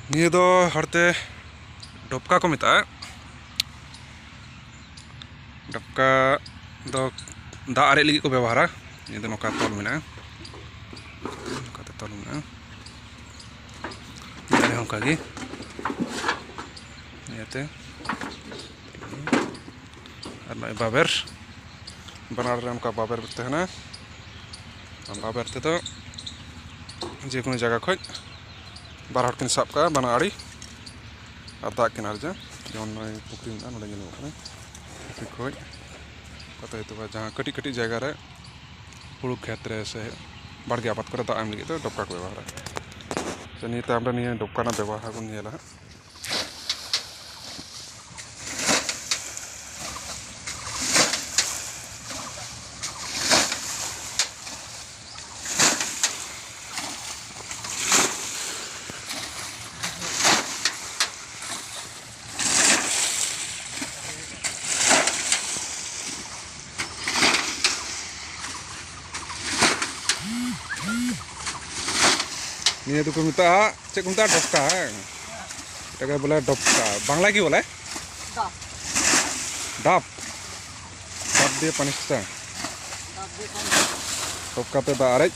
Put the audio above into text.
निये दो हरते डोपका को मिता डोपका दो दा आरे लगी को व्यवहारा निये दो नोका तोल मिना नोका तोल मिना निये होंका गी नियेते और नय बाबर बनार रे हमका बाबर बिते है ना बाबर ते तो जे कोनो जगह खोज बार हड़ किन साब का बना आड़ी और दाग किनार जा जेमन पुखरी में नोडे नेलो कने पुखरी खोज कतय तो जहां कटी कटी जगह रे हुड़ू खेत रे से बाड़गे आबाद करे दाग एम लगी तो डोपका को व्यवहार से निते आमरा निये डोपका ना व्यवहार को नेला निये तो को मिता चे को मिता डोपका टका बोले डोपका बांग्ला की बोले डाब डाब डाब दिए पानी से डोपका पे दा आरे